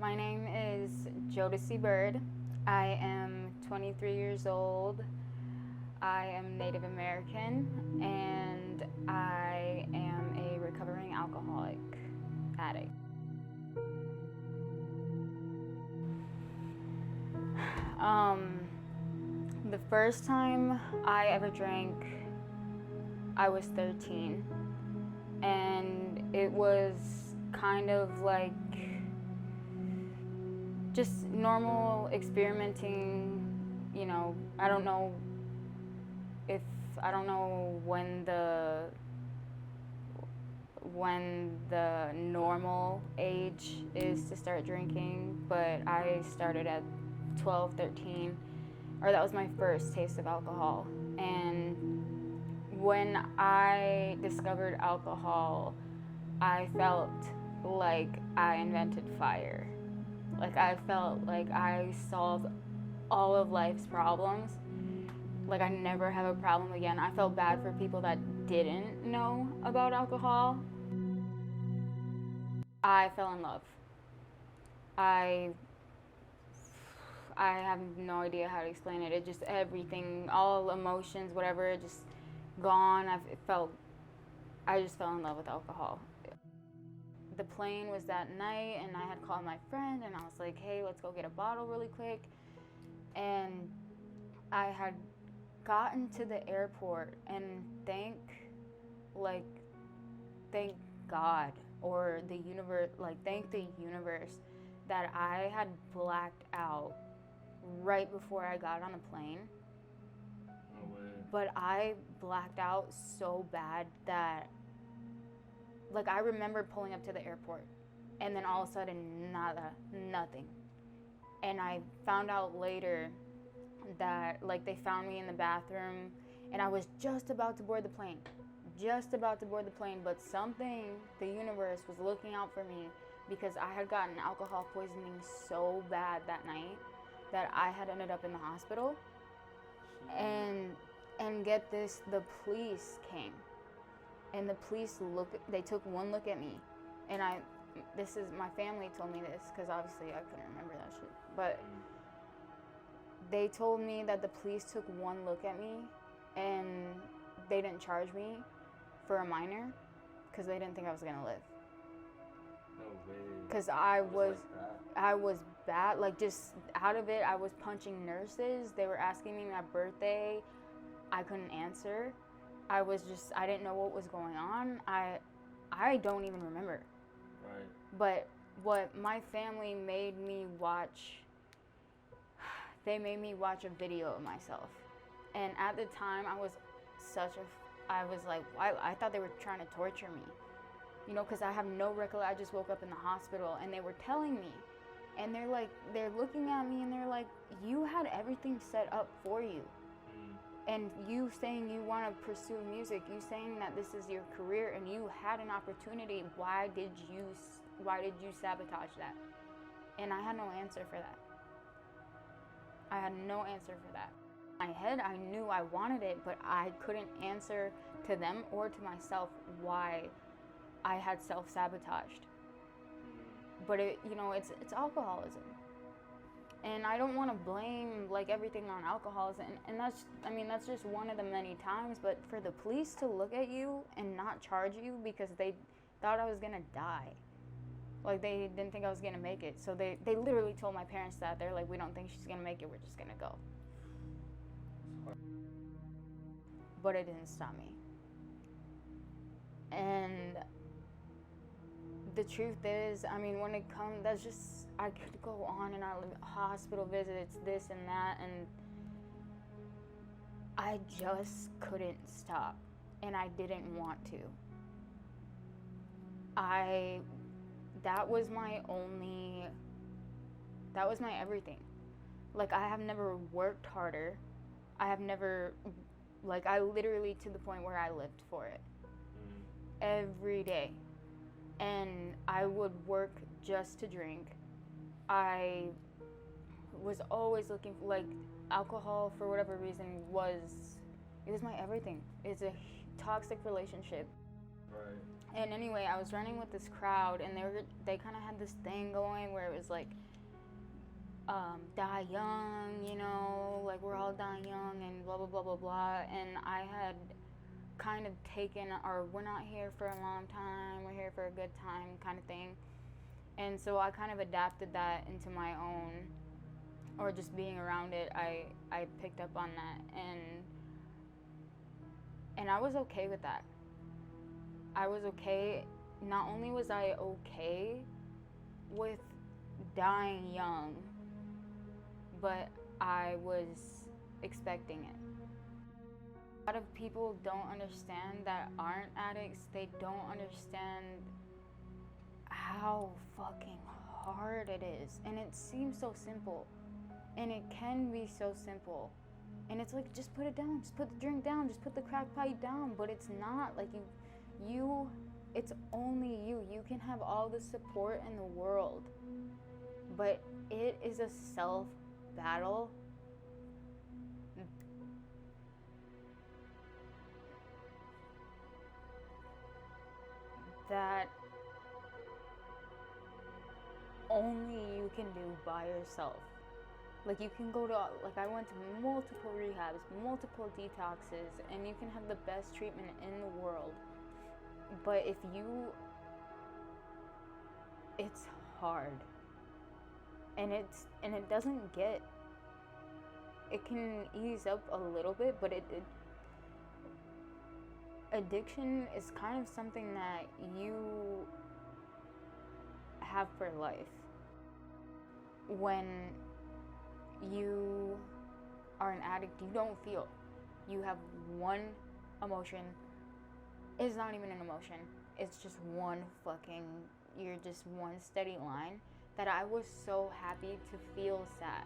My name is Jodeci Bird. I am 23 years old. I am Native American, and I am a recovering alcoholic addict. The first time I ever drank, I was 13, and it was kind of like just normal experimenting, you know. I don't know when the normal age is to start drinking, but I started at 12, 13, or that was my first taste of alcohol. And when I discovered alcohol, I felt like I invented fire. Like I felt like I solved all of life's problems. Like I never have a problem again. I felt bad for people that didn't know about alcohol. I fell in love. I have no idea how to explain it. It just everything, all emotions, whatever, just gone. I just fell in love with alcohol. The plane was that night, and I had called my friend, and I was like, hey, let's go get a bottle really quick. And I had gotten to the airport, and thank God or the universe, thank the universe that I had blacked out right before I got on the plane. No way. But I blacked out so bad that I remember pulling up to the airport, and then all of a sudden, nothing. And I found out later that they found me in the bathroom, and I was just about to board the plane. But something, the universe was looking out for me, because I had gotten alcohol poisoning so bad that night that I had ended up in the hospital. And get this, the police came. And the police they took one look at me, and my family told me this, because obviously I couldn't remember that shit. But they told me that the police took one look at me, and they didn't charge me for a minor, because they didn't think I was gonna live. No way. Because I was bad, just out of it. I was punching nurses. They were asking me my birthday. I couldn't answer. I didn't know what was going on. I don't even remember. Right. But what my family made me watch, they made me watch a video of myself. And at the time, I was like, why? I thought they were trying to torture me. You know, because I have no recollection. I just woke up in the hospital, and they were telling me. And they're looking at me, and they're like, you had everything set up for you. And you saying you want to pursue music, you saying that this is your career, and you had an opportunity. Why did you sabotage that? And I had no answer for that. In my head, I knew I wanted it, but I couldn't answer to them or to myself why I had self-sabotaged. But it's alcoholism. And I don't want to blame everything on alcoholism, and that's just one of the many times. But for the police to look at you and not charge you because they thought I was gonna die, they didn't think I was gonna make it. So they literally told my parents that. They're like, we don't think she's gonna make it, we're just gonna go. But it didn't stop me. And the truth is, when it comes, I could go on and on, hospital visits, this and that, and I just couldn't stop, and I didn't want to. That was my everything. I have never worked harder. I have never, I literally, to the point where I lived for it. Every day. And I would work just to drink. I was always looking for, alcohol, for whatever reason, it was my everything. It's a toxic relationship. Right. And anyway, I was running with this crowd, and they kind of had this thing going where it was like, die young, you know, like we're all dying young and blah blah blah blah blah. And I had kind of taken, or we're not here for a long time, we're here for a good time kind of thing. And so I kind of adapted that into my own, or just being around it, I picked up on that, and I was okay with that. I was okay. Not only was I okay with dying young, but I was expecting it. A lot of people don't understand that aren't addicts. They don't understand how fucking hard it is. And it seems so simple. And it can be so simple. And it's like, just put it down. Just put the drink down. Just put the crack pipe down. But it's not. Like, it's only you. You can have all the support in the world. But it is a self-battle that only you can do by yourself. Like, you can go to, like, I went to multiple rehabs, multiple detoxes, and you can have the best treatment in the world. But it's hard. And it doesn't get, it can ease up a little bit, but addiction is kind of something that you have for life. When you are an addict, you don't feel. You have one emotion. It's not even an emotion. It's just you're just one steady line. That I was so happy to feel sad.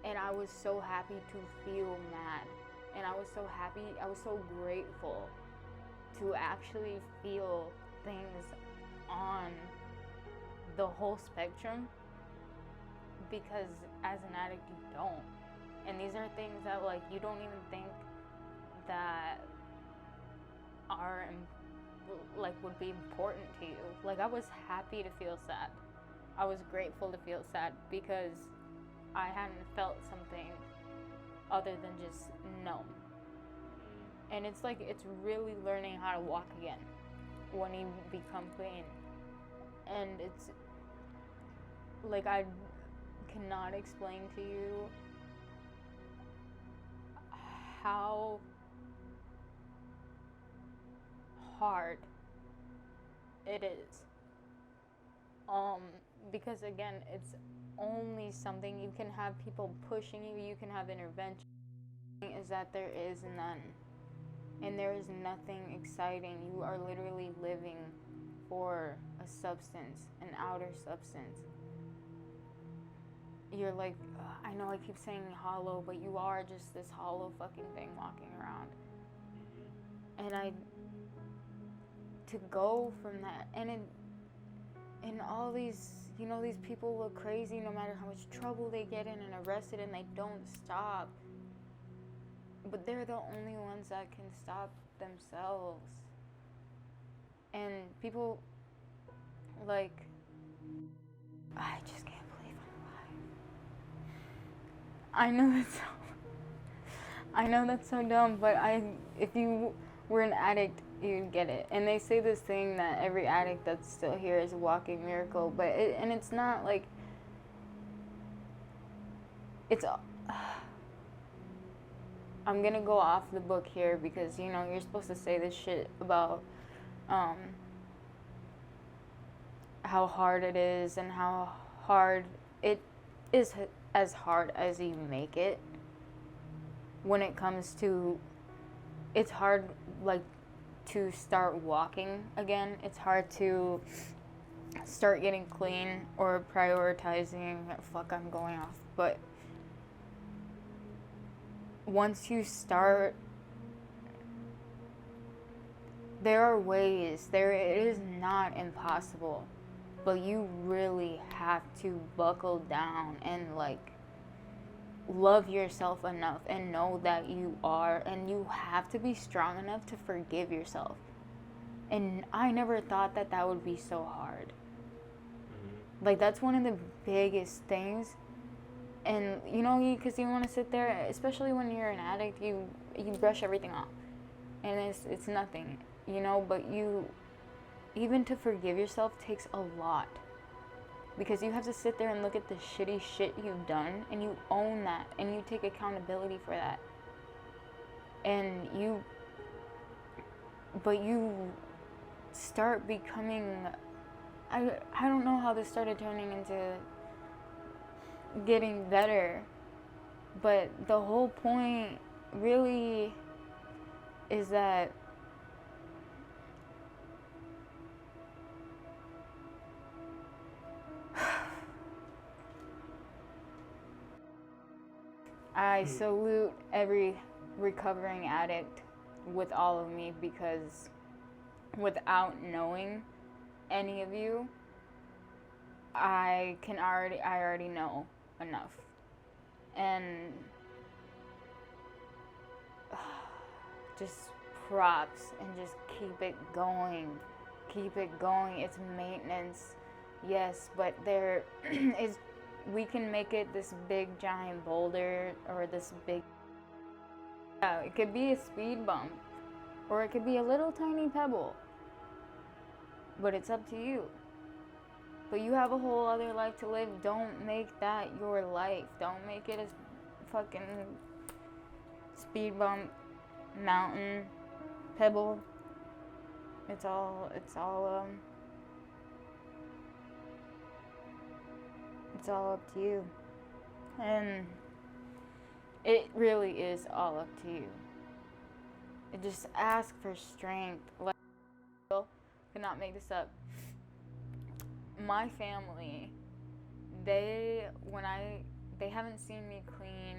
And I was so happy to feel mad. And I was so happy, I was so grateful to actually feel things on the whole spectrum, because as an addict you don't. And these are things that, like, you don't even think that are, like, would be important to you. Like, I was happy to feel sad. I was grateful to feel sad because I hadn't felt something other than just numb. And it's like, it's really learning how to walk again when you become clean. And it's like, I cannot explain to you how hard it is. Because again, it's only something, you can have people pushing you, you can have intervention. Is that there is none. And there is nothing exciting. You are literally living for a substance, an outer substance. You're like, I know I keep saying hollow, but you are just this hollow fucking thing walking around. And to go from that, and all these, you know, these people look crazy no matter how much trouble they get in and arrested, and they don't stop. But they're the only ones that can stop themselves. And people, like, I just can't believe I'm alive. I know that's so dumb, but if you were an addict, you'd get it. And they say this thing that every addict that's still here is a walking miracle, but it's not like, it's, I'm gonna go off the book here because, you know, you're supposed to say this shit about how hard it is and how hard it is, as hard as you make it. When it comes to, it's hard, like, to start walking again. It's hard to start getting clean or prioritizing. Fuck, I'm going off. But once you start, there are ways. It is not impossible. But you really have to buckle down and, like, love yourself enough and know that you are, and you have to be strong enough to forgive yourself. And I never thought that that would be so hard. Mm-hmm. Like, that's one of the biggest things. And, you know, because you want to sit there, especially when you're an addict, you brush everything off. And it's nothing, you know, but even to forgive yourself takes a lot. Because you have to sit there and look at the shitty shit you've done, and you own that, and you take accountability for that. And but you start becoming, I don't know how this started turning into getting better, but the whole point really is that I salute every recovering addict with all of me, because without knowing any of you, I already know enough. And just props, and just keep it going. Keep it going. It's maintenance, yes, but there is, we can make it this big giant boulder, or this big, yeah, it could be a speed bump, or it could be a little tiny pebble, but it's up to you. But you have a whole other life to live. Don't make that your life. Don't make it a fucking speed bump, mountain, pebble. It's all up to you. And it really is all up to you. Just ask for strength. Like, I cannot make this up. My family, they haven't seen me clean,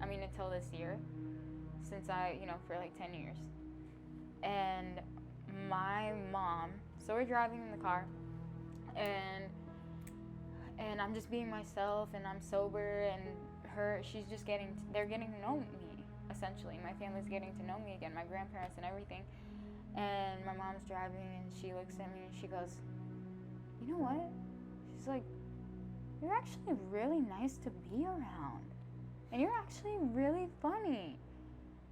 I mean, until this year, since for like 10 years. And my mom, so we're driving in the car, and I'm just being myself, and I'm sober, and they're getting to know me, essentially. My family's getting to know me again, my grandparents and everything. And my mom's driving, and she looks at me, and she goes, you know what? She's like, you're actually really nice to be around, and you're actually really funny.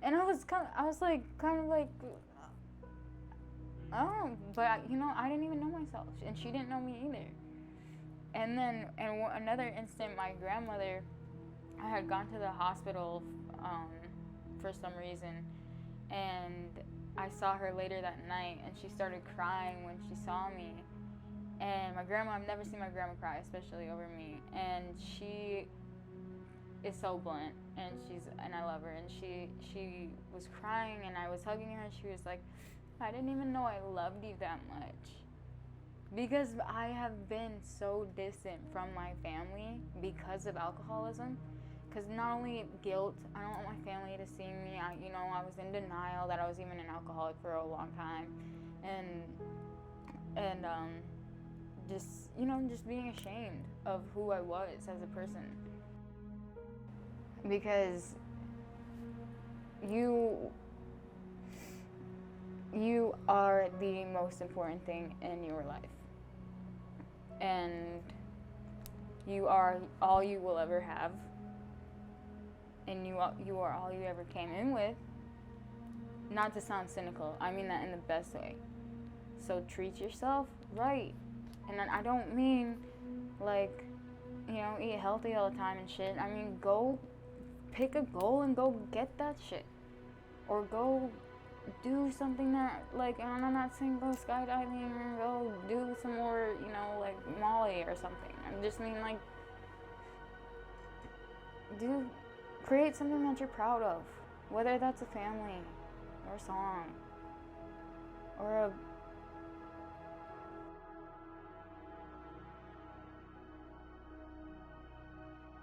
And I was kind of like, oh, but I didn't even know myself, and she didn't know me either. And then, another instant, my grandmother, I had gone to the hospital for some reason, and I saw her later that night, and she started crying when she saw me. And my grandma, I've never seen my grandma cry, especially over me. And she is so blunt, and I love her. And she was crying, and I was hugging her, and she was like, I didn't even know I loved you that much. Because I have been so distant from my family because of alcoholism. Because not only guilt, I don't want my family to see me. I was in denial that I was even an alcoholic for a long time. And just being ashamed of who I was as a person. Because you are the most important thing in your life. And you are all you will ever have. And you are all you ever came in with. Not to sound cynical, I mean that in the best way. So treat yourself right. And I don't mean like, eat healthy all the time and shit. I mean, go pick a goal and go get that shit. Or go do something that, like, and I'm not saying go skydiving or go do some more, like Molly or something. I just mean, like, create something that you're proud of. Whether that's a family or a song